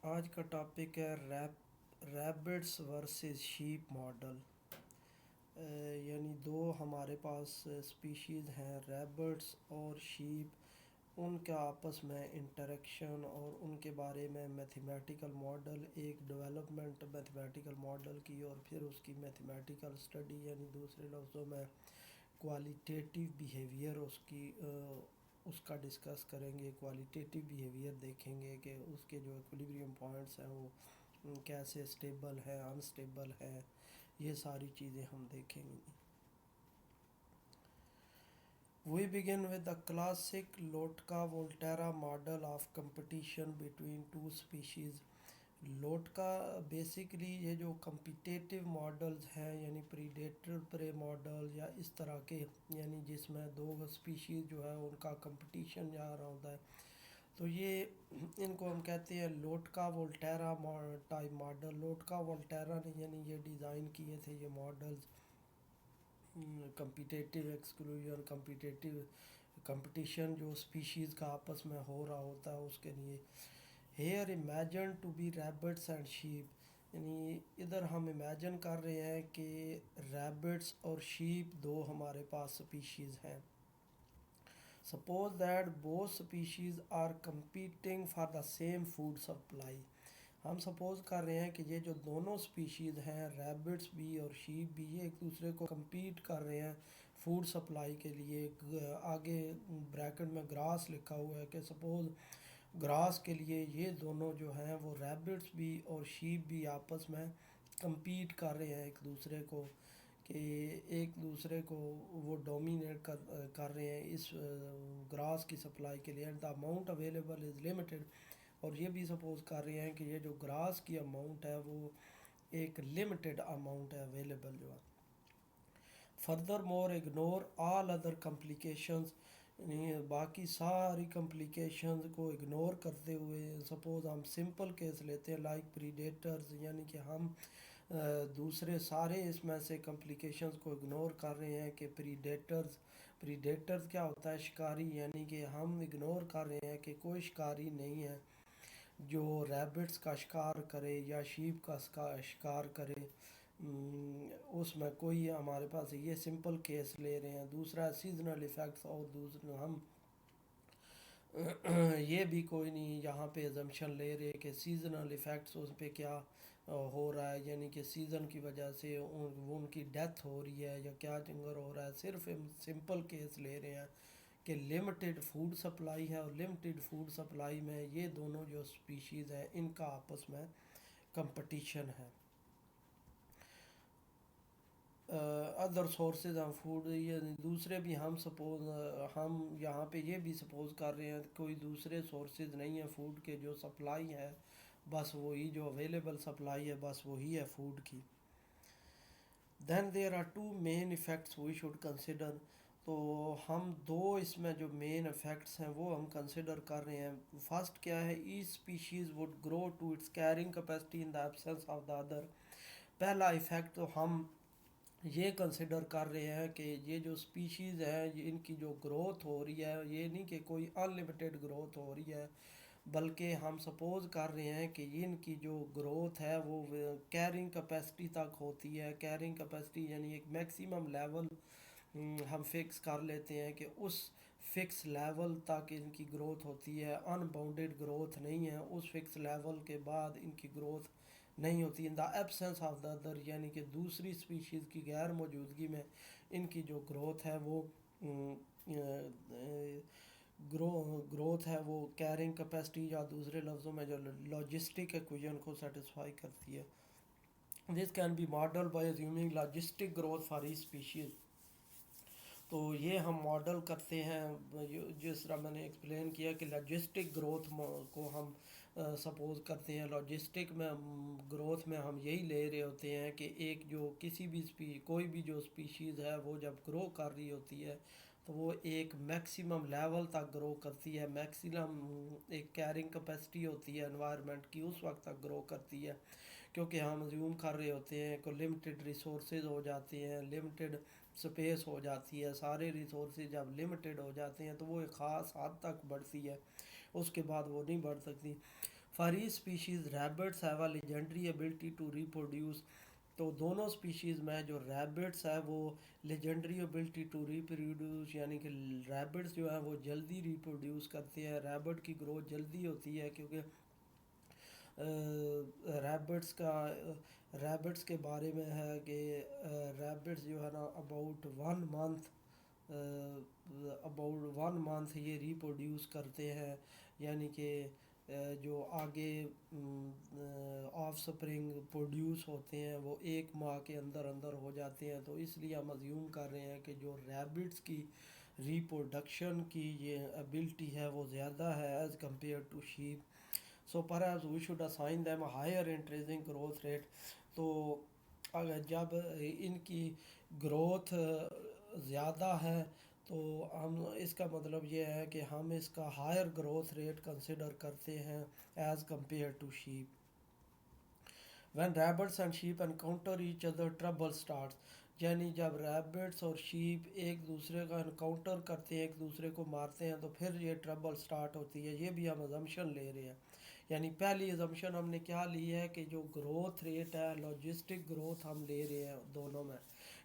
आज का टॉपिक है रैबिट्स वर्सेस शीप मॉडल। यानी दो हमारे पास स्पीशीज़ हैं, रैबिट्स और शीप। उनका आपस में इंटरेक्शन और उनके बारे में मैथमेटिकल मॉडल, एक डेवलपमेंट मैथमेटिकल मॉडल की और फिर उसकी मैथमेटिकल स्टडी, यानी दूसरे लफ्ज़ों में क्वालिटेटिव बिहेवियर उसका डिस्कस करेंगे। क्वालिटेटिव बिहेवियर देखेंगे कि उसके जो इक्विलिब्रियम पॉइंट्स हैं वो कैसे स्टेबल है, अनस्टेबल है, ये सारी चीज़ें हम देखेंगे। We begin with the classic Lotka-Volterra model of competition between two species. लोटका basically ये जो कम्पिटेटिव मॉडल्स हैं, यानी प्रीडेटर प्रे मॉडल या इस तरह के, यानी जिसमें दो स्पीशीज़ जो है उनका कंपटीशन जा रहा होता है, तो ये इनको हम कहते हैं Lotka Volterra type model. Lotka Volterra ने यानी ये डिज़ाइन किए थे ये models, competitive exclusion, competitive competition जो स्पीशीज़ का आपस में हो रहा होता है उसके लिए। Here imagine to be rabbits and sheep, यानी इधर हम इमेजिन कर रहे हैं कि रैबिट्स और शीप दो हमारे पास स्पीशीज़ हैं। Suppose that both species are competing for the same food supply. हम सपोज कर रहे हैं कि ये जो दोनों स्पीशीज़ हैं, रैबिट्स भी और शीप भी, ये एक दूसरे को compete कर रहे हैं फूड सप्लाई के लिए। आगे ब्रैकेट में ग्रास लिखा हुआ है कि सपोज़ ग्रास के लिए ये दोनों जो हैं वो रैबिट्स भी और शीप भी आपस में compete कर रहे हैं एक दूसरे को, कि एक दूसरे को वो डोमिनेट कर रहे हैं इस ग्रास की सप्लाई के लिए। And the amount available is limited, और ये भी सपोज कर रहे हैं कि ये जो ग्रास की अमाउंट है वो एक लिमिटेड अमाउंट है अवेलेबल जो है। Further more ignore all other complications, बाकी सारी कम्प्लिकेशंस को इग्नोर करते हुए सपोज़ हम सिंपल केस लेते हैं लाइक प्रीडेटर्स, यानी कि हम दूसरे सारे इसमें से कम्प्लिकेशंस को इग्नोर कर रहे हैं कि प्रीडेटर्स क्या होता है, शिकारी, यानी कि हम इग्नोर कर रहे हैं कि कोई शिकारी नहीं है जो रैबिट्स का शिकार करे या शीप का शिकार करे। उसमें कोई हमारे पास ये सिंपल केस ले रहे हैं। दूसरा सीजनल इफ़ेक्ट्स, और दूसरा हम ये भी कोई नहीं यहाँ पे एजम्पशन ले रहे कि सीजनल इफ़ेक्ट्स उस पर क्या हो रहा है, यानी कि सीज़न की वजह से वो उनकी डेथ हो रही है या क्या चिंगर हो रहा है। सिर्फ हम सिंपल केस ले रहे हैं कि लिमिटेड फूड सप्लाई है और लिमिटेड फूड सप्लाई में ये दोनों जो स्पीशीज़ हैं इनका आपस में कंपटीशन है। अदर सोर्सेज ऑफ फूड, ये दूसरे भी हम सपोज हम यहाँ पे ये भी सपोज कर रहे हैं कोई दूसरे सोर्सेज नहीं है फूड के, जो सप्लाई है बस वही, जो अवेलेबल सप्लाई है बस वही है फूड की। Then there are two main effects we should consider, तो हम दो इसमें जो मेन इफ़ेक्ट्स हैं वो हम कंसिडर कर रहे हैं। फर्स्ट क्या है, each species would grow to its carrying capacity in the absence of the other. पहला इफ़ेक्ट तो हम ये कंसिडर कर रहे हैं कि ये जो स्पीशीज़ है इनकी जो ग्रोथ हो रही है, ये नहीं कि कोई अनलिमिटेड ग्रोथ हो रही है, बल्कि हम सपोज़ कर रहे हैं कि इनकी जो ग्रोथ है वो कैरिंग कैपेसिटी तक होती है। कैरिंग कैपेसिटी यानी एक मैक्सिमम लेवल हम फिक्स कर लेते हैं कि उस फिक्स लेवल तक इनकी ग्रोथ होती है, अनबाउंडेड ग्रोथ नहीं है। उस फिक्स लेवल के बाद इनकी ग्रोथ नहीं होती। इन the absence of the other, यानी कि दूसरी स्पीशीज़ की गैर मौजूदगी में इनकी जो ग्रोथ है वो ग्रो ग्रोथ है वो कैरिंग कैपेसिटी या दूसरे लफ्ज़ों में जो लॉजिस्टिक इक्वेशन को सेटिस्फाई करती है। This can be model by assuming logistic growth for each species. तो ये हम मॉडल करते हैं जिस तरह मैंने एक्सप्लेन किया कि लॉजिस्टिक ग्रोथ को हम सपोज करते हैं। लॉजिस्टिक में ग्रोथ में हम यही ले रहे होते हैं कि एक जो किसी भी कोई भी जो स्पीशीज़ है वो जब ग्रो कर रही होती है तो वो एक मैक्सिमम लेवल तक ग्रो करती है। मैक्सिमम एक कैरिंग कैपेसिटी होती है एनवायरनमेंट की, उस वक्त तक ग्रो करती है, क्योंकि हम अज्यूम कर रहे होते हैं कि लिमिटेड रिसोर्सेज हो जाते हैं, लिमिटेड स्पेस हो जाती है। सारे रिसोर्सेज जब लिमिटेड हो जाते हैं तो वो एक ख़ास हद तक बढ़ती है, उसके बाद वो नहीं बढ़ सकती। For each species rabbits have a legendary ability to reproduce. तो दोनों स्पीशीज़ में जो रैबिट्स है वो लेजेंडरी एबिलिटी टू रिप्रोड्यूस, यानी कि रैबिट्स जो है वो जल्दी रिप्रोड्यूस करते हैं, रैबिट की ग्रोथ जल्दी होती है, क्योंकि रैबिट्स के बारे में है कि रैबिट्स जो है ना अबाउट 1 मंथ ये रिप्रोड्यूस करते हैं, यानी कि जो आगे ऑफ स्प्रिंग प्रोड्यूस होते हैं वो 1 माह के अंदर अंदर हो जाते हैं। तो इसलिए हम अज्यूम कर रहे हैं कि जो रैबिट्स की रिप्रोडक्शन की ये एबिलिटी है वो ज़्यादा है as compared to sheep. So perhaps we should assign them a higher increasing growth rate. तो अगर जब इनकी ग्रोथ ज़्यादा है तो हम इसका मतलब ये है कि हम इसका हायर ग्रोथ रेट कंसिडर करते हैं as compare to sheep. When rabbits and sheep encounter each other trouble starts, यानी जब रैबिट्स और शीप एक दूसरे का इनकाउंटर करते हैं, एक दूसरे को मारते हैं, तो फिर ये ट्रबल स्टार्ट होती है। ये भी हम अजम्पशन ले रहे हैं। यानी पहली अजम्पशन हमने क्या ली है कि जो ग्रोथ रेट है, लॉजिस्टिक ग्रोथ हम ले रहे हैं दोनों में,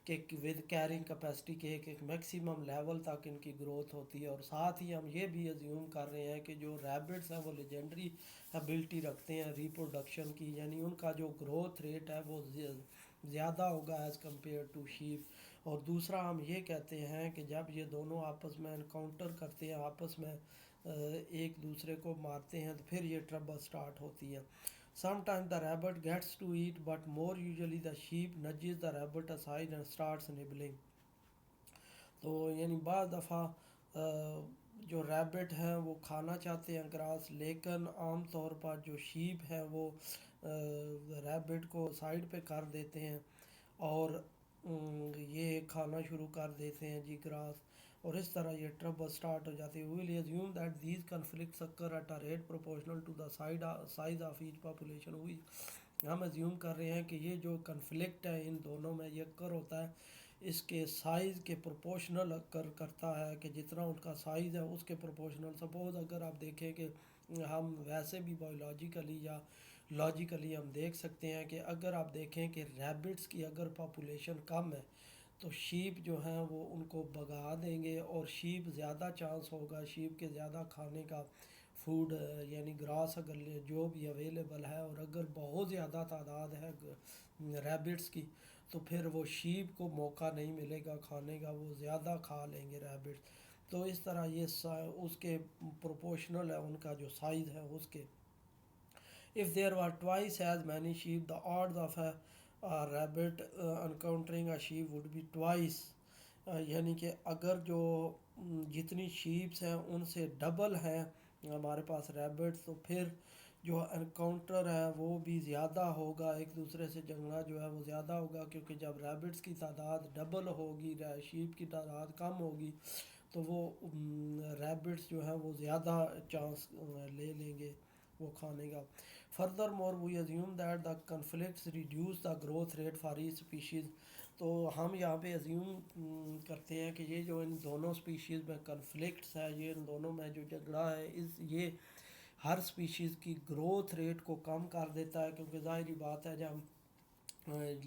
कि विद कैरिंग कैपेसिटी के एक मैक्सिमम लेवल तक इनकी ग्रोथ होती है। और साथ ही हम ये भी अज्यूम कर रहे हैं कि जो रैबिट्स हैं वो लेजेंडरी एबिलिटी रखते हैं रिप्रोडक्शन की, यानी उनका जो ग्रोथ रेट है वो ज़्यादा होगा एज़ कम्पेयर टू शीप। और दूसरा हम ये कहते हैं कि जब ये दोनों आपस में इनकाउंटर करते हैं, आपस में एक दूसरे को मारते हैं, तो फिर ये ट्रबल स्टार्ट होती है। Sometimes the rabbit gets to eat, but more usually the sheep nudges the rabbit aside and starts nibbling. तो यानी बाद दफ़ा जो रैबिट हैं वो खाना चाहते हैं ग्रास, लेकिन आम तौर पर जो शीप है वो रैबिट को साइड पे कर देते हैं और ये खाना शुरू कर देते हैं जी ग्रास, और इस तरह ये ट्रबल स्टार्ट हो जाती है। We will assume that these conflicts occur at a rate proportional to the size of each population. हुई हम अज्यूम कर रहे हैं कि ये जो कन्फ्लिक्ट है इन दोनों में ये अकर होता है इसके साइज़ के प्रोपोर्शनल अकर करता है, कि जितना उनका साइज़ है उसके प्रोपोर्शनल। सपोज़ अगर आप देखें कि हम वैसे भी बायोलॉजिकली या लॉजिकली हम देख सकते हैं कि अगर आप देखें कि रैबिट्स की अगर पॉपुलेशन कम है तो शीप जो हैं वो उनको भगा देंगे, और शीप ज़्यादा चांस होगा शीप के ज़्यादा खाने का फूड, यानी ग्रास अगर जो भी अवेलेबल है, और अगर बहुत ज़्यादा तादाद है रैबिट्स की तो फिर वो शीप को मौका नहीं मिलेगा खाने का, वो ज़्यादा खा लेंगे रैबिट्स। तो इस तरह ये उसके प्रोपोर्शनल है उनका जो साइज़ है उसके। If there were twice as many sheep, the odds of a rabbit encountering a sheep would be twice। यानी कि अगर जो जितनी शीप्स हैं उनसे डबल हैं हमारे पास रैबिट्स, तो फिर जो एनकाउंटर है वो भी ज़्यादा होगा, एक दूसरे से जंगला जो है वो ज़्यादा होगा, क्योंकि जब रैबिट्स की तादाद डबल होगी, शीप की तादाद कम होगी, तो वो रैबिट्स जो है वो ज़्यादा चांस ले लेंगे वो खाने का। Further more we assume that the conflicts reduce the growth rate for each species. तो हम यहाँ पे अज्यूम करते हैं कि ये जो इन दोनों स्पीशीज़ में कन्फ्लिक्ट्स है, ये इन दोनों में जो झगड़ा है, ये हर स्पीशीज़ की ग्रोथ रेट को कम कर देता है, क्योंकि ज़ाहिर बात है जब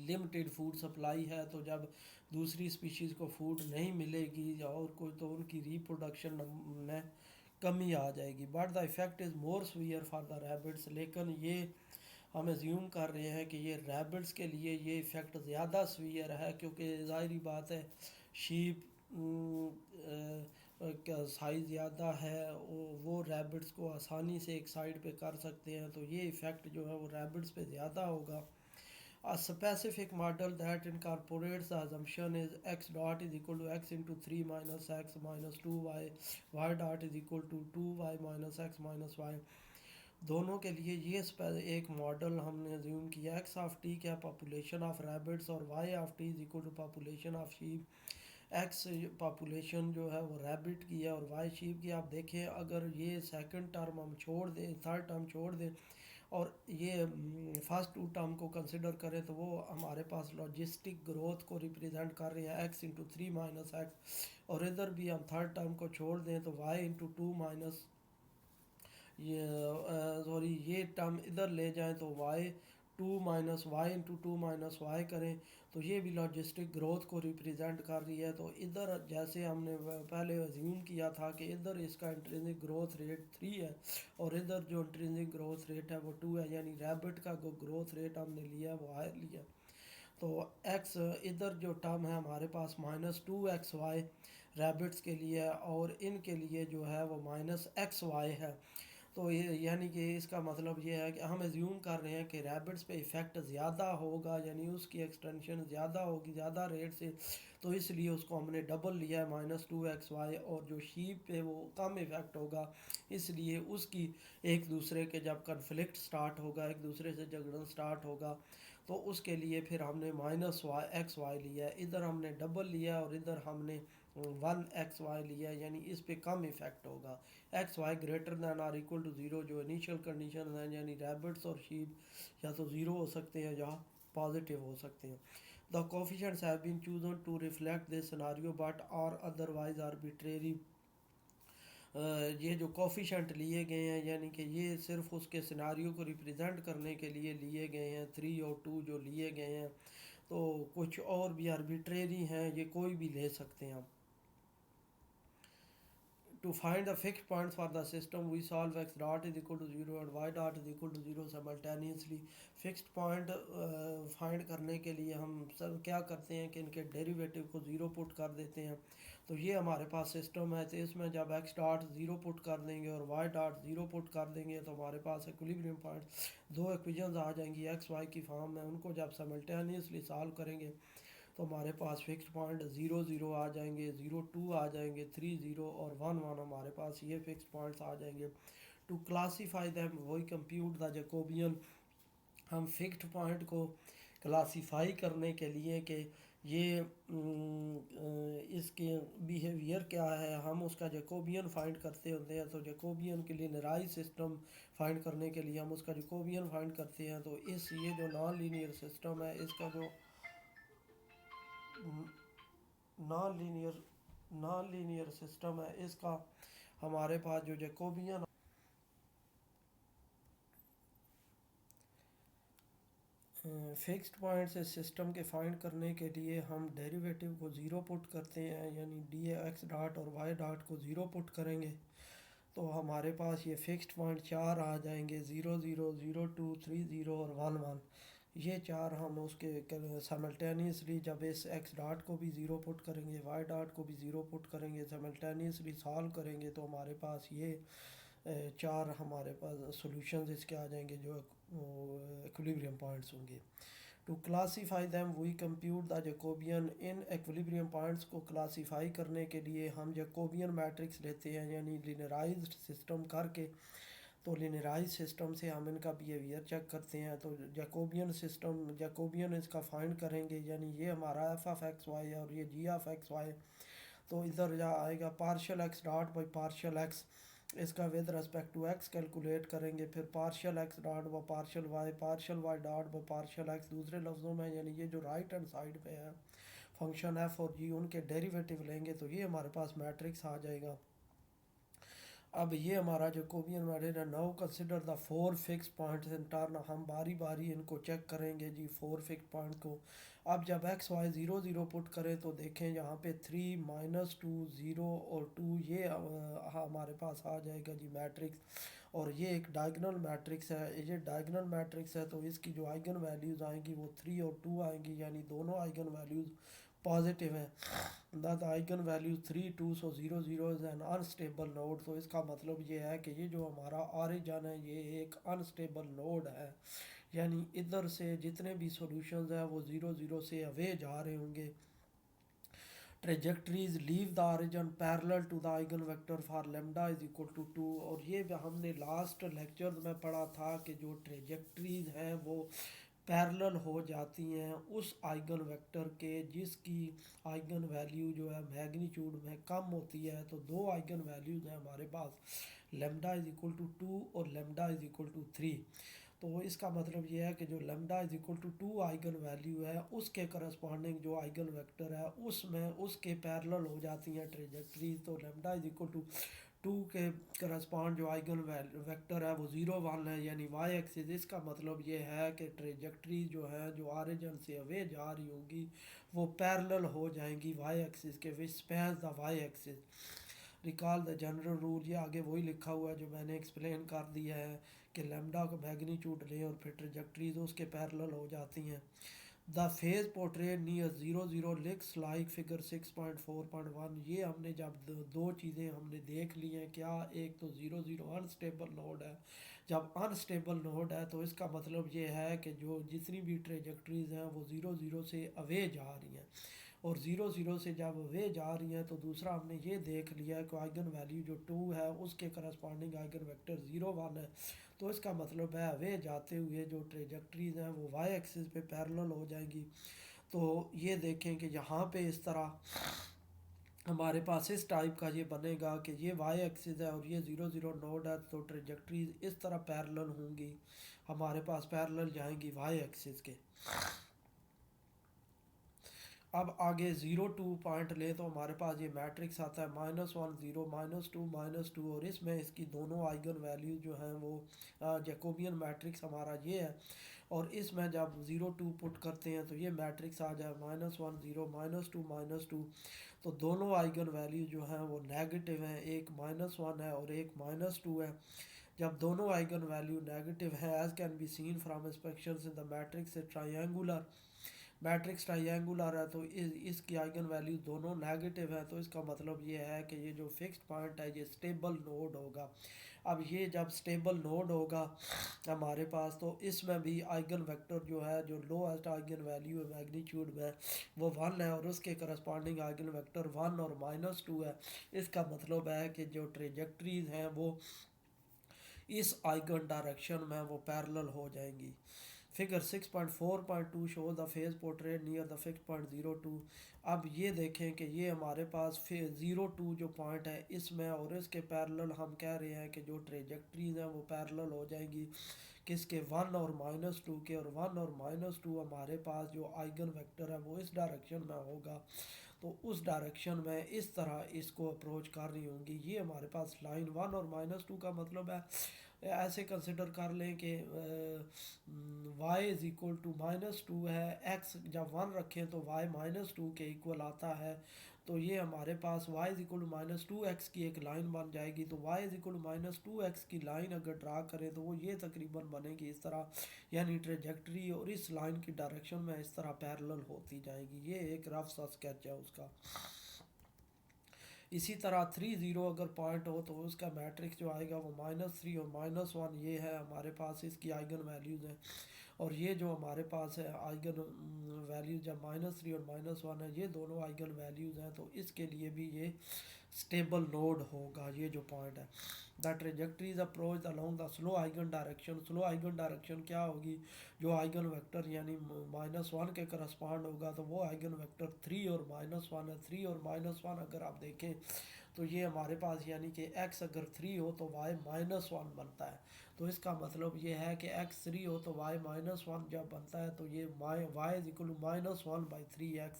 लिमिटेड फूड सप्लाई है तो जब दूसरी स्पीशीज़ को फूड नहीं मिलेगी और कोई, तो उनकी रिप्रोडक्शन में कमी आ जाएगी। But the effect is more severe for the rabbits. लेकिन ये हम एज्यूम कर रहे हैं कि ये रैबिट्स के लिए ये इफ़ेक्ट ज़्यादा सीवियर है, क्योंकि ज़ाहिरी बात है शीप का साइज़ ज़्यादा है, वो रैबिट्स को आसानी से एक साइड पे कर सकते हैं, तो ये इफ़ेक्ट जो है वो रैबिट्स पे ज़्यादा होगा। A specific model that incorporates the assumption is x dot is equal to x into 3 minus x minus 2y, y dot is equal to 2y minus x minus y। दोनों के लिए ये एक मॉडल हमने assume किया, x of t क्या population of rabbits और y of t is equal to population of sheep. X population जो है वो रैबिट की है और वाई शीप की। आप देखें अगर ये सेकंड टर्म हम छोड़ दें, थर्ड टर्म छोड़ दें और ये फर्स्ट टू टर्म को कंसिडर करें, तो वो हमारे पास लॉजिस्टिक ग्रोथ को रिप्रेजेंट कर रहे हैं एक्स इंटू 3 माइनस एक्स, और इधर भी हम थर्ड टर्म को छोड़ दें तो वाई इंटू 2 माइनस ये सॉरी ये टर्म इधर ले जाएं तो y two minus y into two minus y करें तो ये भी लॉजिस्टिक ग्रोथ को रिप्रेजेंट कर रही है। तो इधर जैसे हमने पहले अज्यूम किया था कि इधर इसका इंट्रिंसिक ग्रोथ रेट 3 है और इधर जो इंट्रिंसिक ग्रोथ रेट है वो 2 है, यानी रैबिट का जो ग्रोथ रेट हमने लिया है वो हायर लिया। तो x इधर जो टर्म है हमारे पास -2xy रैबिट्स के लिए है और इनके लिए जो है वो -xy है। तो ये यानी कि इसका मतलब ये है कि हम एज्यूम कर रहे हैं कि रैबिट्स पे इफ़ेक्ट ज़्यादा होगा, यानी उसकी एक्सटेंशन ज़्यादा होगी ज़्यादा रेट से, तो इसलिए उसको हमने डबल लिया है -2xy। और जो शीप पे वो कम इफ़ेक्ट होगा, इसलिए उसकी एक दूसरे के जब कन्फ्लिक्ट स्टार्ट होगा, एक दूसरे से झगड़ना स्टार्ट होगा, तो उसके लिए फिर हमने -xy लिया है। इधर हमने डबल लिया और इधर हमने 1xy लिया है, यानी इस पे कम इफ़ेक्ट होगा। X y greater than or equal to zero जो इनिशियल कंडीशन है, यानी रैबिट्स और शीप या तो ज़ीरो हो सकते हैं या पॉजिटिव हो सकते हैं। The coefficients have been chosen to reflect this scenario but are otherwise arbitrary. ये जो कोफिशेंट लिए गए हैं यानी कि ये सिर्फ उसके सिनारियो को रिप्रेजेंट करने के लिए लिए गए हैं, 3 और 2 जो लिए गए हैं, तो कुछ और भी आर्बिट्रेरी हैं, ये कोई भी ले सकते हैं आप। To find the fixed points for the system, we solve x dot is equal to 0 and y dot is equal to 0 simultaneously. Fixed point find करने के लिए हम सब क्या करते हैं कि इनके डेरिवेटिव को ज़ीरो पुट कर देते हैं। तो ये हमारे पास सिस्टम है, तो इसमें जब x डॉट ज़ीरो पुट कर देंगे और y डॉट ज़ीरो पुट कर देंगे तो हमारे पास इक्विलिब्रियम पॉइंट दो इक्वेशंस आ जाएंगी एक्स वाई की फॉर्म में। उनको जब साइमल्टेनियसली सॉल्व करेंगे तो हमारे पास फिक्स्ड पॉइंट 0 0 आ जाएंगे, 0 2 आ जाएंगे, 3 0 और 1 1 हमारे पास ये फिक्स्ड पॉइंट्स आ जाएंगे। टू क्लासीफाई दैम वही कंप्यूट द जैकोबियन, हम फिक्स्ड पॉइंट को क्लासीफाई करने के लिए कि ये इसके बिहेवियर क्या है, हम उसका जैकोबियन फाइंड करते होते हैं। तो जैकोबियन के लिए लिनियराइज सिस्टम फाइंड करने के लिए हम उसका जैकोबियन फाइंड करते हैं। तो इस ये जो नॉन लीनियर सिस्टम है, इसका जो non linear non linear system है, इसका हमारे पास जो जैकोबियन फिक्स्ड पॉइंट से सिस्टम के फाइंड करने के लिए हम डेरिवेटिव को ज़ीरो पुट करते हैं, यानी डी एक्स डॉट और वाई डॉट को ज़ीरो पुट करेंगे तो हमारे पास ये फिक्स्ड पॉइंट चार आ जाएंगे, 0 0 0 2 3 0 और 1 1। ये चार हम उसके साइमल्टेनियसली जब इस एक्स डॉट को भी ज़ीरो पुट करेंगे, वाई डॉट को भी ज़ीरो पुट करेंगे, साइमल्टेनियसली सॉल्व करेंगे तो हमारे पास ये चार हमारे पास सॉल्यूशंस इसके आ जाएंगे जो इक्विलिब्रियम पॉइंट्स होंगे। To classify them we compute the Jacobian, इन इक्विलिब्रियम पॉइंट्स को क्लासीफाई करने के लिए हम जैकोबियन मैट्रिक्स लेते हैं, यानी लिनियराइज्ड सिस्टम करके। तो लिनियराइज सिस्टम से हम इनका बिहेवियर चेक करते हैं। तो जैकोबियन सिस्टम जैकोबियन इसका फाइंड करेंगे, यानी ये हमारा एफ ऑफ एक्स वाई और ये जी ऑफ एक्स वाई। तो इधर जा आएगा partial x dot by partial x, इसका with respect to x calculate करेंगे, फिर पार्शियल एक्स डॉट व पार्शियल वाई डॉट व पार्शियल एक्स। दूसरे लफ्ज़ों में यानी ये जो राइट हैंड साइड पे है फंक्शन एफ और जी, उनके डेरिवेटिव लेंगे तो ये हमारे पास मैट्रिक्स आ जाएगा। अब ये हमारा जैकोबियन मैट्रिक्स है। Now consider the four fix points in turn, हम बारी बारी इनको चेक करेंगे जी फोर फिक्स पॉइंट को। अब जब एक्स वाई 0 0 पुट करें तो देखें यहाँ पे 3 -2 0 और 2 ये हमारे पास आ जाएगा जी मैट्रिक्स। और ये एक डायगोनल मैट्रिक्स है, ये डायगोनल मैट्रिक्स है तो इसकी जो आइगन वैल्यूज़ आएंगी वो 3 और 2 आएंगी, यानी दोनों आइगन वैल्यूज़ पॉजिटिव है। The eigen value 3 2 so 0 0 is an unstable node. तो इसका मतलब ये है कि ये जो हमारा ऑरिजन है ये एक अनस्टेबल नोड है, यानी इधर से जितने भी सॉल्यूशंस हैं वो 0 0 से अवे जा रहे होंगे। Trajectories leave the origin parallel to the eigen vector for lambda is equal to 2। और ये हमने लास्ट लेक्चर में पढ़ा था कि जो ट्रेजेक्टरीज हैं वो पैरेलल हो जाती हैं उस आइगन वेक्टर के जिसकी आइगन वैल्यू जो है मैग्नीट्यूड में कम होती है। तो दो आइगन वैल्यूज हैं हमारे पास, लेमडा इज इक्वल टू 2 और लेमडा इज इक्वल टू 3। तो इसका मतलब ये है कि जो lambda is equal to 2 eigen value है उसके करस्पॉन्डिंग जो आइगन वेक्टर है उसमें उसके पैरेलल हो जाती हैं ट्रेजेक्टरी। तो lambda is equal to two के करस्पॉन्ड जो आइगन वेक्टर है वो 0 1 है, यानी वाई एक्सिस। इसका मतलब ये है कि ट्रेजेक्ट्री जो है जो ऑरिजिन से अवे जा रही होगी वो पैरेलल हो जाएंगी वाई एक्सिस के, which spans the y axis. Recall the general rule, ये आगे वही लिखा हुआ है जो मैंने एक्सप्लेन कर दिया है कि लैम्डा का मैग्नीट्यूड लें और फिर ट्रेजेक्ट्रीज उसके पैरेलल हो जाती हैं। The phase portrait near 0 0 लिक्स like figure 6.4.1। ये हमने जब दो चीज़ें हमने देख ली हैं क्या, एक तो 0 0 अनस्टेबल नोड है। जब अनस्टेबल नोड है तो इसका मतलब ये है कि जो जितनी भी ट्रेजेक्ट्रीज हैं वो 0 0 से अवे जा रही हैं, और 0 0 से जब वे जा रही हैं तो दूसरा हमने ये देख लिया है कि आइगन वैल्यू जो 2 है उसके करस्पॉन्डिंग आइगन वेक्टर 0 1 है। तो इसका मतलब है वे जाते हुए जो ट्रेजेक्ट्रीज हैं वो वाई एक्सिस पे पैरेलल हो जाएंगी। तो ये देखें कि यहाँ पे इस तरह हमारे पास इस टाइप का ये बनेगा कि ये वाई एक्सिस है और ये 0 0 नोड है, तो ट्रेजेक्ट्रीज इस तरह पैरेलल होंगी, हमारे पास पैरेलल जाएंगी वाई एक्सिस के। अब आगे 0 2 पॉइंट ले तो हमारे पास ये मैट्रिक्स आता है -1 0 -2 -2, और इसमें इसकी दोनों आइगन वैल्यू जो हैं वो जैकोबियन मैट्रिक्स हमारा ये है। और इसमें जब 0 2 पुट करते हैं तो ये मैट्रिक्स आ जाए -1 0 -2 -2। तो दोनों आइगन वैल्यू जो हैं वो नेगेटिव हैं, एक -1 है और एक -2 है। जब दोनों आइगन वैल्यू नेगेटिव है, as can be seen from inspections in the matrix triangular, matrix triangular है तो इसकी आइगन वैल्यू दोनों नेगेटिव है, तो इसका मतलब ये है कि ये जो फिक्स्ड पॉइंट है ये स्टेबल नोड होगा। अब ये जब स्टेबल नोड होगा हमारे पास तो इसमें भी आइगन वेक्टर जो है जो लोएस्ट आइगन वैल्यू है मैग्नीट्यूड में वो 1 है, और उसके करस्पॉन्डिंग आइगन वेक्टर 1 और -2 है। इसका मतलब है कि जो ट्रेजेक्ट्रीज हैं वो इस आइगन डायरेक्शन में वो पैरेलल हो जाएंगी। Figure 6.4.2 show the phase portrait near the fix point 0 2। अब ये देखें कि ये हमारे पास 0 2 जो पॉइंट है इसमें और इसके पैरेलल हम कह रहे हैं कि जो ट्रेजेक्ट्रीज हैं वो पैरेलल हो जाएंगी किसके, 1 और -2 के, और 1 और -2 हमारे पास जो आइगन वेक्टर है वो इस डायरेक्शन में होगा। तो उस डायरेक्शन में इस तरह इसको अप्रोच कर रही होंगी। ये हमारे पास लाइन 1 और -2 का मतलब है ऐसे कंसिडर कर लें कि y इज़ इक्वल टू -2 है, x जब 1 रखें तो y -2 के इक्वल आता है। तो ये हमारे पास y is equal to -2x की एक लाइन बन जाएगी। तो y is equal to -2x की लाइन अगर ड्रा करें तो वो ये तकरीबन बनेगी इस तरह, यानी ट्रेजेक्ट्री और इस लाइन की डायरेक्शन में इस तरह पैरेलल होती जाएगी। ये एक रफ सा स्केच है उसका। इसी तरह 3 0 अगर पॉइंट हो तो उसका मैट्रिक्स जो आएगा वो -3 और -1, ये है हमारे पास इसकी आइगन वैल्यूज़ हैं। और ये जो हमारे पास है आइगन वैल्यूज जब -3 और -1 है ये दोनों आइगन वैल्यूज़ हैं, तो इसके लिए भी ये स्टेबल नोड होगा। ये जो पॉइंट है the trajectories approach along the slow eigen direction. Slow eigen direction क्या होगी, जो आइगन वेक्टर यानी -1 के करस्पॉन्ड होगा तो वो आइगन वेक्टर 3 और -1 है। 3 और -1 अगर आप देखें तो ये हमारे पास यानी कि x अगर 3 हो तो y -1 बनता है। तो इसका मतलब ये है कि x 3 हो तो y -1 जब बनता है तो ये y is equal to -1/3x,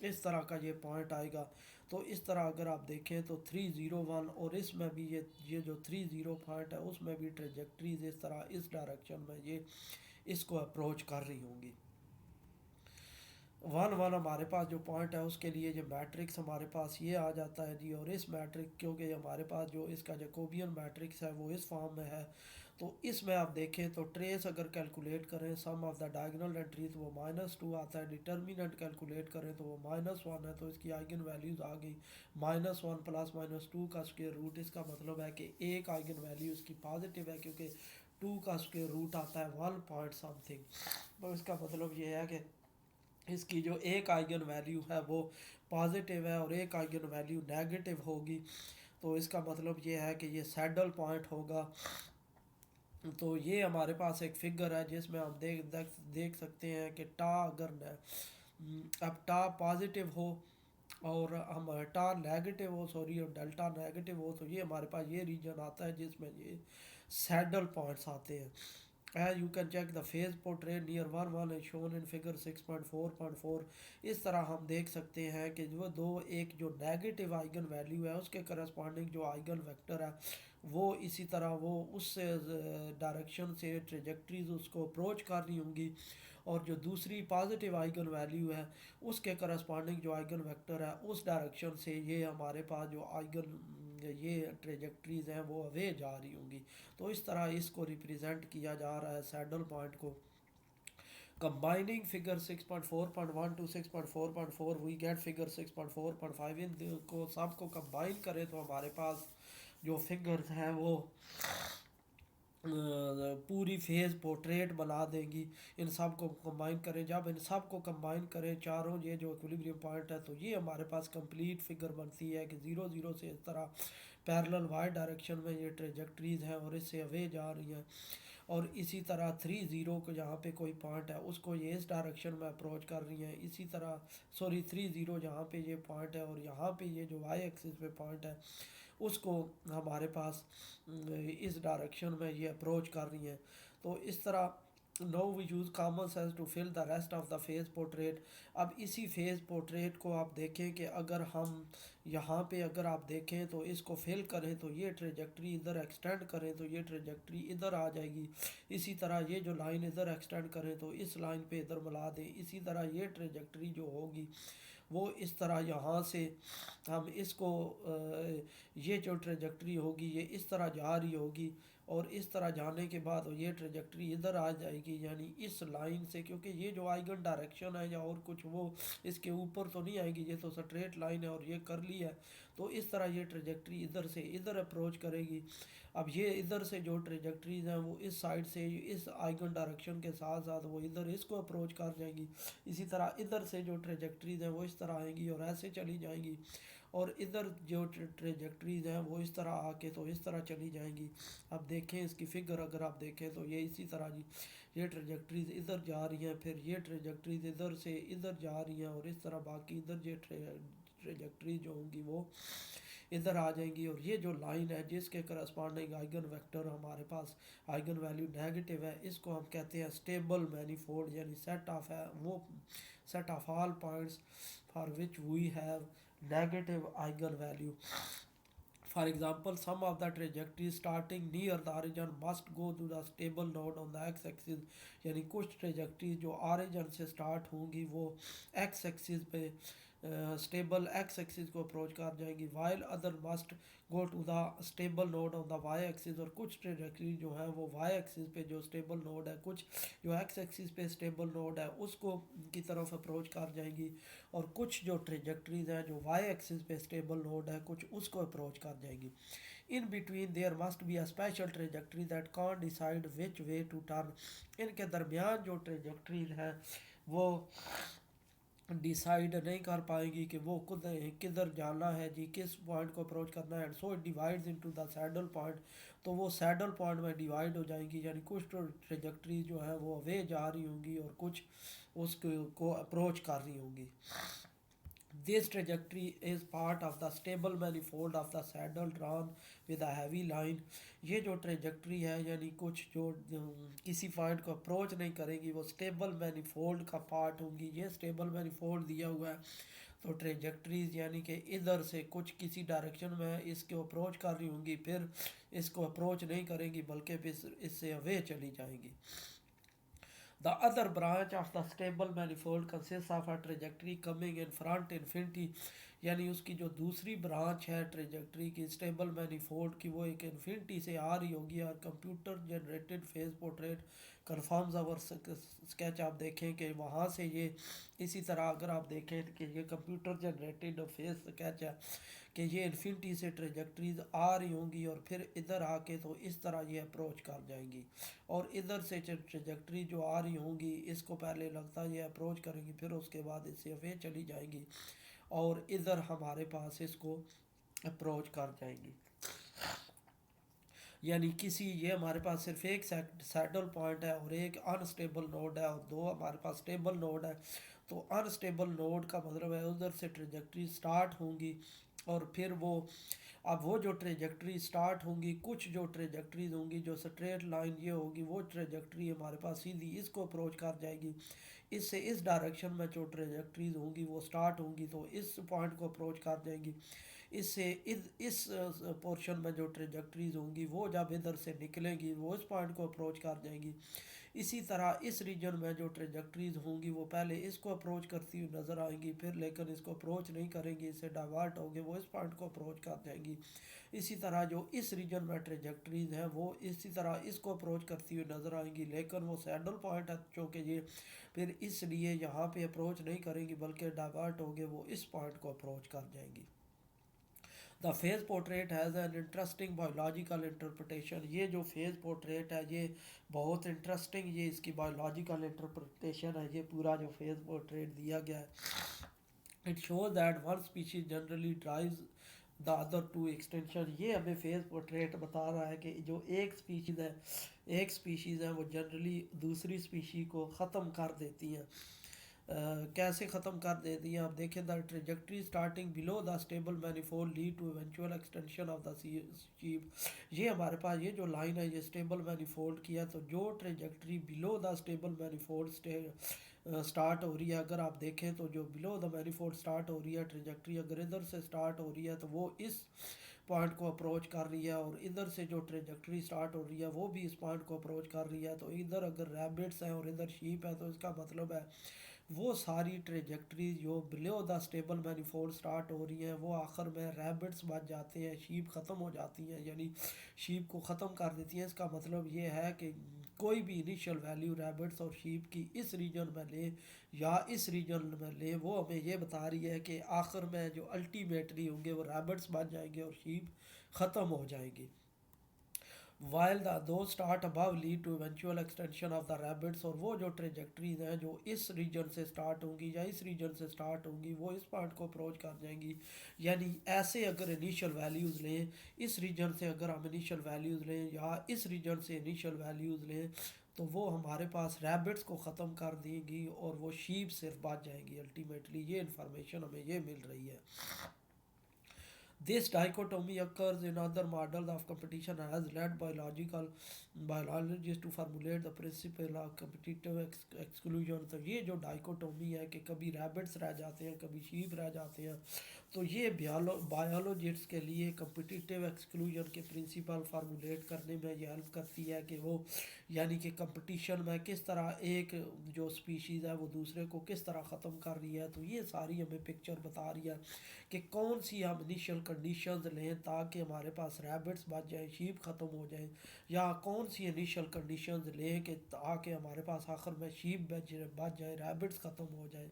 इस तरह का ये पॉइंट आएगा। तो इस तरह अगर आप देखें तो 3 0 1 और इसमें भी ये जो 3 0 पॉइंट है उसमें भी ट्रेजेक्ट्रीज इस तरह इस डायरेक्शन में ये इसको अप्रोच कर रही होंगी। 1 1 हमारे पास जो पॉइंट है उसके लिए जो मैट्रिक्स हमारे पास ये आ जाता है जी। और इस मैट्रिक्स क्योंकि हमारे पास जो इसका जैकोबियन मैट्रिक्स है वो इस फॉर्म में है, तो इसमें आप देखें तो ट्रेस अगर कैलकुलेट करें सम ऑफ द डायगोनल एंट्रीज वो -2 आता है। डिटर्मिनेंट कैलकुलेट करें तो वो -1 है, तो इसकी आइगन वैल्यूज़ आ गई -1 प्लस -2 का स्क्वायर रूट। इसका मतलब है कि एक आइगन वैल्यू इसकी पॉजिटिव है क्योंकि 2 का स्क्वायर रूट आता है 1 पॉइंट समथिंग। तो इसका मतलब ये है कि इसकी जो एक आइगन वैल्यू है वो पॉजिटिव है और एक आइगन वैल्यू नेगेटिव होगी। तो इसका मतलब ये है कि ये सैडल पॉइंट होगा। तो ये हमारे पास एक फिगर है जिसमें हम देख सकते हैं कि टा अगर अब टा पॉजिटिव हो और हम टा नेगेटिव हो सॉरी और डेल्टा नेगेटिव हो तो ये हमारे पास ये रीजन आता है जिसमें ये सैडल पॉइंट्स आते हैं। you can check the phase portrait near 1 1 is shown in figure 6.4.4। इस तरह हम देख सकते हैं कि जो दो एक जो नेगेटिव आइगन वैल्यू है उसके करस्पॉन्डिंग जो आइगन वेक्टर है वो इसी तरह वो उस डायरेक्शन से ट्रेजेक्ट्रीज उसको अप्रोच कर रही होंगी, और जो दूसरी पॉजिटिव आइगन वैल्यू है उसके करस्पॉन्डिंग जो आइगन वेक्टर है उस डायरेक्शन से ये हमारे पास जो आइगन ये ट्रेजेक्ट्रीज हैं वो अवे जा रही होंगी। तो इस तरह इसको रिप्रेजेंट किया जा रहा है सैडल पॉइंट को। Combining figure 6.4.1 to 6.4.4 we get figure 6.4.5। इन को सबको कंबाइन करें तो हमारे पास जो फिगर्स हैं वो पूरी फेज़ पोर्ट्रेट बना देंगी। इन सब को कंबाइन करें, जब इन सब को कंबाइन करें चारों ये जो इक्विलिब्रियम पॉइंट है तो ये हमारे पास कंप्लीट फिगर बनती है कि 0 0 से इस तरह पैरेलल वाई डायरेक्शन में ये ट्रेजेक्ट्रीज हैं और इससे अवे जा रही हैं। और इसी तरह 3 0 को जहाँ पे कोई पॉइंट है उसको ये इस डायरेक्शन में अप्रोच कर रही हैं। इसी तरह 3 0 जहाँ पे ये पॉइंट है और यहाँ पे ये जो वाई एक्सिस पे पॉइंट है उसको हमारे पास इस डायरेक्शन में ये अप्रोच कर रही हैं। तो इस तरह now we use common sense to fill the rest of the face portrait. अब इसी फेस पोर्ट्रेट को आप देखें कि अगर हम यहाँ पे अगर आप देखें तो इसको फिल करें तो ये ट्रेजेक्ट्री इधर एक्सटेंड करें तो ये ट्रेजेक्ट्री इधर आ जाएगी। इसी तरह ये जो लाइन इधर एक्सटेंड करें तो इस लाइन पे इधर मिला दें। इसी तरह ये ट्रेजेक्ट्री जो होगी वो इस तरह यहाँ से हम इसको ये जो ट्रेजेक्ट्री होगी ये इस तरह जा रही होगी, और इस तरह जाने के बाद ये ट्रेजेक्ट्री इधर आ जाएगी यानी इस लाइन से, क्योंकि ये जो आइगन डायरेक्शन है या और कुछ वो इसके ऊपर तो नहीं आएगी, ये तो स्ट्रेट लाइन है और ये कर्ली है। तो इस तरह ये ट्रेजेक्ट्री इधर से इधर अप्रोच करेगी। अब ये इधर से जो ट्रेजेक्ट्रीज हैं वो इस साइड से इस आइगन डायरेक्शन के साथ साथ वो इधर इसको अप्रोच कर जाएंगी। इसी तरह इधर से जो ट्रेजेक्ट्रीज हैं वो इस तरह आएंगी और ऐसे चली जाएंगी, और इधर जो ट्रेजेक्ट्रीज हैं वो इस तरह आके तो इस तरह चली जाएंगी। अब देखें इसकी फिगर अगर आप देखें तो ये इसी तरह जी ये ट्रेजेक्ट्रीज इधर जा रही हैं, फिर ये ट्रेजेक्ट्रीज इधर से इधर जा रही हैं, और इस तरह बाकी इधर ये ट्रेजेक्ट्रीज जो होंगी वो इधर आ जाएंगी। और ये जो लाइन है जिसके करस्पॉन्डिंग आइगन वेक्टर हमारे पास आइगन वैल्यू नेगेटिव है इसको हम कहते हैं स्टेबल मैनीफोल्ड, यानी सेट ऑफ है वो set of all points for which we have negative eigenvalue. For example, some of the trajectories starting near the origin must go to the stable node on the x-axis। यानी कुछ trajectories जो origin से start होंगी वो x axis पे stable x axis को approach कर जाएंगी, while other must go to the stable node on the y axis. और कुछ ट्रेजेक्ट्री जो है वो y एक्सिस पे जो स्टेबल नोड है, कुछ जो x एक्सिस पे स्टेबल नोड है उसको की तरफ अप्रोच कर जाएंगी, और कुछ जो ट्रेजेक्ट्रीज हैं जो y एक्सिस पे स्टेबल नोड है कुछ उसको अप्रोच कर जाएंगी। In between there must be a special trajectory that can't decide which way to turn. इनके दरमियान जो ट्रेजेक्ट्रीज हैं वो डिसाइड नहीं कर पाएंगी कि वो खुद किधर जाना है जी, किस पॉइंट को अप्रोच करना है। So it divides into the saddle point. तो वो सैडल पॉइंट में डिवाइड हो जाएंगी, यानी कुछ ट्रेजेक्ट्री जो है वो वे जा रही होंगी और कुछ उसको अप्रोच कर रही होंगी। This trajectory is part of the stable manifold of the saddle drawn with a heavy line। ये जो ट्रेजेक्ट्री है यानी कुछ जो किसी पॉइंट को अप्रोच नहीं करेगी वो स्टेबल मैनीफोल्ड का पार्ट होंगी। ये स्टेबल मैनीफोल्ड दिया हुआ है तो ट्रेजेक्ट्रीज यानी कि इधर से कुछ किसी डायरेक्शन में इसको अप्रोच कर रही होंगी, फिर इसको अप्रोच नहीं करेंगी बल्कि फिर इससे अवे चली जाएंगी। The other branch of the stable manifold consists of a trajectory coming in front infinity। यानी उसकी जो दूसरी ब्रांच है ट्रेजेक्ट्री की स्टेबल मैनीफोल्ड की वो एक इन्फिनिटी से आ रही होगी, और computer generated phase portrait confirms our sketch. आप देखें कि वहाँ से ये इसी तरह अगर आप देखें कि ये कंप्यूटर जनरेटेड फेज स्केच है कि ये इन्फिनिटी से ट्रेजेक्ट्रीज आ रही होंगी और फिर इधर आके तो इस तरह ये अप्रोच कर जाएंगी, और इधर से ट्रेजेक्ट्री जो आ रही होंगी इसको पहले लगता है ये अप्रोच करेंगी फिर उसके बाद इससे वे चली जाएंगी और इधर हमारे पास इसको अप्रोच कर जाएंगी। यानी किसी ये हमारे पास सिर्फ एक सैडल पॉइंट है और एक अनस्टेबल नोड है और दो हमारे पास स्टेबल नोड है। तो अनस्टेबल नोड का मतलब है उधर से ट्रेजेक्ट्री स्टार्ट होंगी और फिर वो अब वो जो ट्रेजेक्ट्री स्टार्ट होंगी, कुछ जो ट्रेजेक्ट्रीज होंगी जो स्ट्रेट लाइन ये होगी, वो ट्रेजेक्ट्री हमारे पास सीधी इसको अप्रोच कर जाएगी। इससे इस डायरेक्शन में जो ट्रेजेक्ट्रीज होंगी वो स्टार्ट होंगी तो इस पॉइंट को अप्रोच कर जाएंगी। इससे इस पोर्शन में जो ट्रेजेक्ट्रीज होंगी वो जब इधर से निकलेंगी वो इस पॉइंट को अप्रोच कर जाएंगी। इसी तरह इस रीजन में जो ट्रेजेक्ट्रीज होंगी वो पहले इसको अप्रोच करती हुई नज़र आएंगी, फिर लेकिन इसको अप्रोच नहीं करेंगी, इससे डाइवर्ट होंगे, वो इस पॉइंट को अप्रोच कर जाएंगी। इसी तरह जो इस रीजन में ट्रेजेक्ट्रीज हैं वो इसी तरह इसको अप्रोच करती हुई नज़र आएंगी, लेकिन वो सैडल पॉइंट है चूँकि ये, फिर इसलिए यहाँ पे अप्रोच नहीं करेंगी बल्कि डाइवर्ट होंगे, वो इस पॉइंट को अप्रोच कर जाएंगी। The phase portrait has an interesting biological interpretation. ये जो फेज पोर्ट्रेट है ये बहुत इंटरेस्टिंग, ये इसकी बायोलॉजिकल इंटरप्रटेशन है, ये पूरा जो फेज पोर्ट्रेट दिया गया है। It shows that one species generally drives the other to extension. ये हमें फेज पोर्ट्रेट बता रहा है कि जो एक स्पीशीज़ है वो जनरली दूसरी स्पीशी को ख़त्म कर देती हैं। कैसे ख़त्म कर देती हैं आप देखें, the trajectory starting below the stable manifold lead to eventual extinction of the sheep. ये हमारे पास ये जो लाइन है ये स्टेबल मैनिफोल्ड की है, तो जो trajectory below the stable manifold start हो रही है, अगर आप देखें तो जो बिलो द मैनिफोल्ड स्टार्ट हो रही है ट्रेजेक्ट्री, अगर इधर से स्टार्ट हो रही है तो वो इस पॉइंट को अप्रोच कर रही है, और इधर से जो ट्रेजेक्ट्री स्टार्ट हो रही है वो भी इस पॉइंट को अप्रोच कर रही है। तो इधर अगर रैबिट्स हैं और इधर शीप है तो इसका मतलब है वो सारी ट्रेजेक्ट्री जो below the stable manifold start हो रही हैं वो आखिर में रैबिट्स बच जाते हैं, शीप ख़त्म हो जाती हैं, यानी शीप को ख़त्म कर देती हैं। इसका मतलब ये है कि कोई भी इनिशियल वैल्यू रैबिट्स और शीप की इस रीजन में ले या इस रीजन में ले, वो हमें ये बता रही है कि आखिर में जो अल्टीमेटली होंगे वो रैबिट्स बच जाएंगे और शीप ख़त्म हो जाएंगी। While those start above lead to eventual extinction of the rabbits, और वो जो ट्रेजेक्ट्रीज हैं जो इस रीजन से स्टार्ट होंगी या इस रीजन से स्टार्ट होंगी वो इस पॉइंट को अप्रोच कर जाएंगी। यानी ऐसे अगर इनिशियल वैल्यूज़ लें, इस रीजन से अगर हम इनिशियल वैल्यूज़ लें या इस रीजन से इनिशियल वैल्यूज़ लें तो वो हमारे पास रैबिट्स को ख़त्म कर देंगी और वो शीप सिर्फ बच जाएंगी। अल्टीमेटली ये इन्फॉर्मेशन हमें ये मिल रही है। This dichotomy occurs in other models of competition has led biologists to formulate the principle of competitive exclusion। तो ये जो डाइकोटोमी है कि कभी रैबिट्स रह जाते हैं कभी शीप रह जाते हैं, तो ये बायोलॉजिस्ट्स के लिए कम्पिटिटिव एक्सक्लूजन के प्रिंसिपल फार्मूलेट करने में ये हेल्प करती है कि वो यानी कि कंपटीशन में किस तरह एक जो स्पीशीज़ है वो दूसरे को किस तरह ख़त्म कर रही है। तो ये सारी हमें पिक्चर बता रही है कि कौन सी हम इनिशियल कंडीशंस लें ताकि हमारे पास रैबिट्स बच जाए, शीप ख़त्म हो जाए, या कौन सी इनिशियल कंडीशंस लें कि ताकि हमारे पास आखिर में शीप बच जाए, रैबिट्स ख़त्म हो जाए।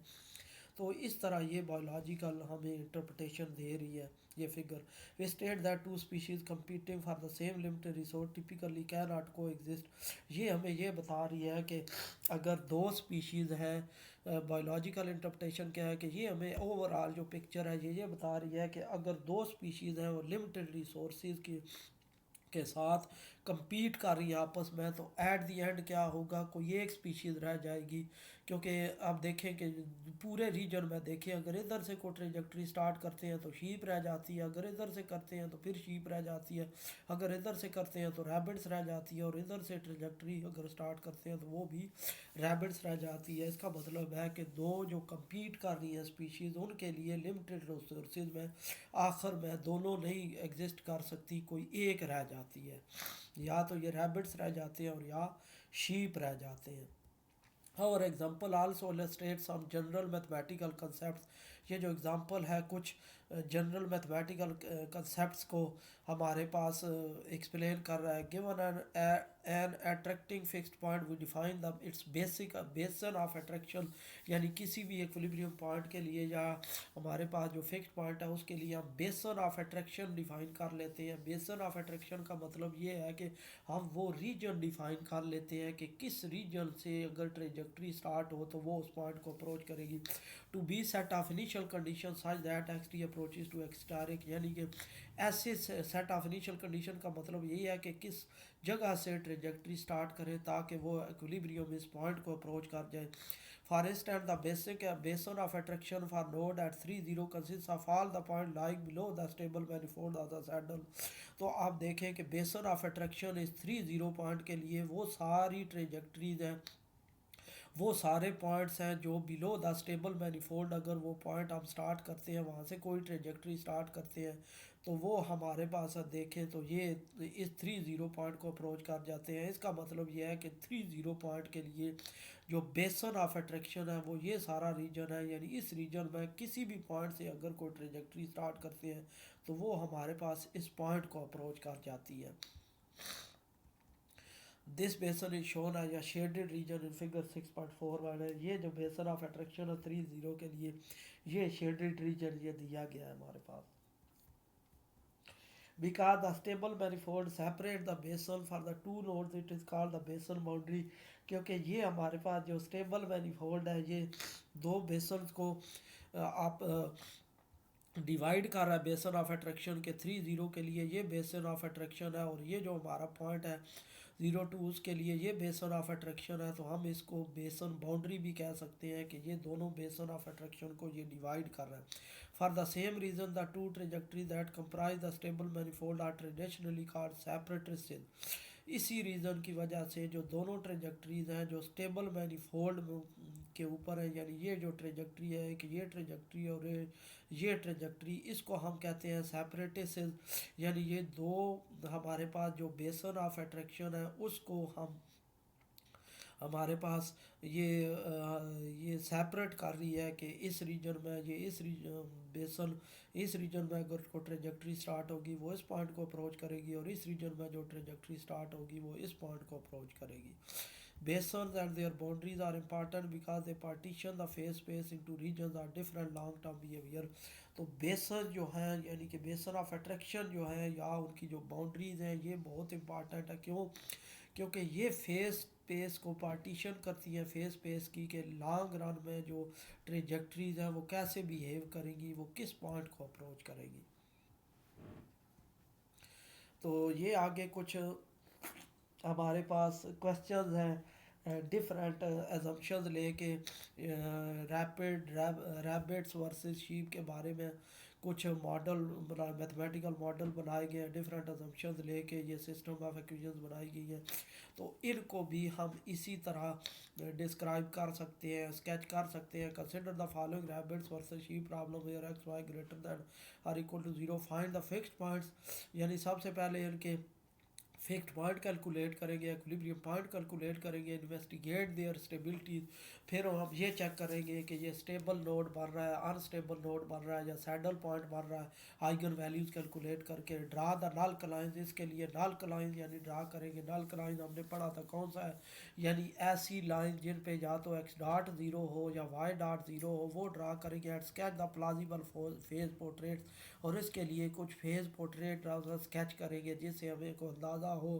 तो इस तरह ये बायोलॉजिकल हमें इंटरप्रटेशन दे रही है ये figure. We state that two species competing for the same limited resource typically cannot coexist. ये हमें ये बता रही है कि अगर दो स्पीशीज़ हैं, बायोलॉजिकल इंटरप्रटेशन क्या है कि ये हमें ओवरऑल जो पिक्चर है ये बता रही है कि अगर दो स्पीशीज़ हैं वो लिमिटेड रिसोर्सेज के साथ compete कर रही है आपस में, तो एट दी एंड क्या होगा, कोई एक स्पीशीज़ रह जाएगी। क्योंकि आप देखें कि पूरे रीजन में देखें, अगर इधर से कोई ट्रेजेक्ट्री स्टार्ट करते हैं तो शीप रह जाती है, अगर इधर से करते हैं तो फिर शीप रह जाती है, अगर इधर से करते हैं तो रैबिट्स रह जाती है, और इधर से ट्रेजेक्ट्री अगर स्टार्ट करते हैं तो वो भी रैबिट्स रह जाती है। इसका मतलब है कि दो जो compete कर रही हैं स्पीशीज़ उनके लिए लिमिटेड रिसोर्सेज में आखिर में दोनों नहीं एग्जिस्ट कर सकती, कोई एक रह जाती है, या तो ये रैबिट्स रह जाते हैं और या शीप रह जाते हैं। और example also illustrate some general mathematical concept. ये जो एग्जांपल है कुछ जनरल मैथमेटिकल कंसेप्ट्स को हमारे पास एक्सप्लेन कर रहा है। Given an attracting fixed point we define the its basic basin of attraction, यानी किसी भी इक्विलिब्रियम पॉइंट के लिए या हमारे पास जो फिक्स्ड पॉइंट है उसके लिए हम बेसन ऑफ अट्रैक्शन डिफाइन कर लेते हैं। बेसन ऑफ अट्रैक्शन का मतलब ये है कि हम वो रीजन डिफाइन कर लेते हैं कि किस रीजन से अगर ट्रेजेक्ट्री स्टार्ट हो तो वो उस पॉइंट को अप्रोच करेगी। To be set of initial initial condition such that x t approaches to एक्सटारिक, यानी कि ऐसे सेट ऑफ इनिशियल कंडीशन का मतलब यही है कि किस जगह से ट्रेजेक्ट्री स्टार्ट करें ताकि वो इक्विलिब्रियम इस पॉइंट को अप्रोच कर जाए. For instant the basin of attraction for node at 3 0 consists of all the point lying below the stable manifold of the saddle. तो आप देखें कि बेसन ऑफ अट्रैक्शन इस 3 0 पॉइंट के लिए वो सारी ट्रेजेक्ट्रीज हैं, वो सारे पॉइंट्स हैं जो बिलो द स्टेबल मैनिफोल्ड, अगर वो पॉइंट हम स्टार्ट करते हैं वहाँ से कोई ट्रेजेक्ट्री स्टार्ट करते हैं तो वो हमारे पास देखें तो ये इस 3 0 पॉइंट को अप्रोच कर जाते हैं. इसका मतलब ये है कि 3 0 पॉइंट के लिए जो बेसन ऑफ अट्रैक्शन है वो ये सारा रीजन है, यानी इस रीजन में किसी भी पॉइंट से अगर कोई ट्रेजेक्ट्री स्टार्ट करते हैं तो वो हमारे पास इस पॉइंट को अप्रोच कर जाती है. दिस बेसन इज शोन एज या शेडेड रीजन इन फिगर 6.4 है. ये जो बेसन ऑफ अट्रैक्शन है 3 0 के लिए ये शेडेड रीजन ये दिया गया है हमारे पास. Because the stable manifold separate the basin for the two nodes, it is called the basin boundary. क्योंकि ये हमारे पास जो स्टेबल मैनिफोल्ड है ये दो बेसन को आप डिवाइड कर रहा है बेसन ऑफ अट्रैक्शन के 3 0 के लिए ये बेसन ऑफ अट्रैक्शन है, और ये जो हमारा पॉइंट है 0 2 उसके लिए ये बेसन ऑफ अट्रैक्शन है. तो हम इसको बेसन बाउंड्री भी कह सकते हैं कि ये दोनों बेसन ऑफ अट्रैक्शन को ये डिवाइड कर रहा है. For the same reason the two trajectory that comprise the stable manifold are traditionally called separatrices. इसी रीज़न की वजह से जो दोनों ट्रेजेक्ट्रीज हैं जो स्टेबल मैनिफोल्ड के ऊपर है, यानी ये जो ट्रेजेक्ट्री है कि ये ट्रेजेक्ट्री और ये ट्रेजेक्ट्री, इसको हम कहते हैं सेपरेटिसेस. यानी ये दो हमारे पास जो बेसन ऑफ अट्रैक्शन है उसको हम हमारे पास ये सेपरेट कर रही है कि इस रीजन में ये इस बेसन इस रीजन में अगर को ट्रेजेक्ट्री स्टार्ट होगी वो इस पॉइंट को अप्रोच करेगी, और इस रीजन में जो ट्रेजेक्ट्री स्टार्ट होगी वो इस पॉइंट को अप्रोच करेगी. Basins and their boundaries are important because they partition the phase space into regions of different long term behavior. तो बेसन जो हैं यानी कि बेसन ऑफ अट्रैक्शन जो है या उनकी जो बाउंड्रीज हैं ये बहुत इंपॉर्टेंट है. क्यों? क्योंकि ये फेस स्पेस को पार्टीशन करती हैं फेस स्पेस की कि लॉन्ग रन में जो ट्रेजेक्ट्रीज हैं वो कैसे बिहेव करेंगी, वो किस पॉइंट को अप्रोच करेगी. तो ये आगे कुछ हमारे पास क्वेश्चंस हैं डिफरेंट एजम्पशंस लेके रैबिट्स वर्सेस शीप के बारे में कुछ मॉडल मैथमेटिकल मॉडल बनाए गए हैं, डिफरेंट एजम्पशंस लेके ये सिस्टम ऑफ इक्वेशंस बनाई गई है. तो इनको भी हम इसी तरह डिस्क्राइब कर सकते हैं, स्केच कर सकते हैं. Consider the following rabbits versus sheep problem where x y greater than or equal to 0. Find the fixed points, यानी सबसे पहले इनके फिक्स्ड पॉइंट कैलकुलेट करेंगे, इक्विलिब्रियम पॉइंट कैलकुलेट करेंगे, इन्वेस्टिगेट देयर स्टेबिलिटी. फिर हम ये चेक करेंगे कि ये स्टेबल नोड बन रहा है, अनस्टेबल नोड बन रहा है या सैडल पॉइंट बन रहा है. आइगन वैल्यूज़ कैलकुलेट करके ड्रा द नल क्लाइंस, इसके लिए नल क्लाइंस यानी ड्रा करेंगे. नल क्लाइंस हमने पढ़ा था कौन सा है, यानी ऐसी लाइन जिन पे या तो एक्स डॉट ज़ीरो हो या वाई डॉट ज़ीरो हो वो ड्रा करेंगे. At sketch the plausible phase portrait, और इसके लिए कुछ फेज पोर्ट्रेट स्केच करेंगे जिससे हमें को अंदाज़ा हो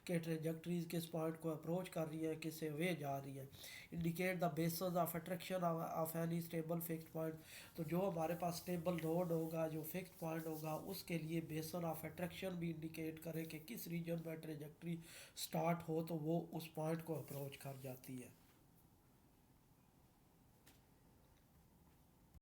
कि ट्रेजेक्ट्रीज किस पॉइंट को अप्रोच कर रही है, किससे वे जा रही है. Indicate the basis of attraction of any stable fixed point. तो जो हमारे पास स्टेबल नोड होगा, जो फिक्स्ड पॉइंट होगा, उसके लिए बेसन ऑफ अट्रैक्शन भी इंडिकेट करे कि किस रीजन में ट्रेजेक्ट्री स्टार्ट हो तो वो उस पॉइंट को अप्रोच कर जाती है.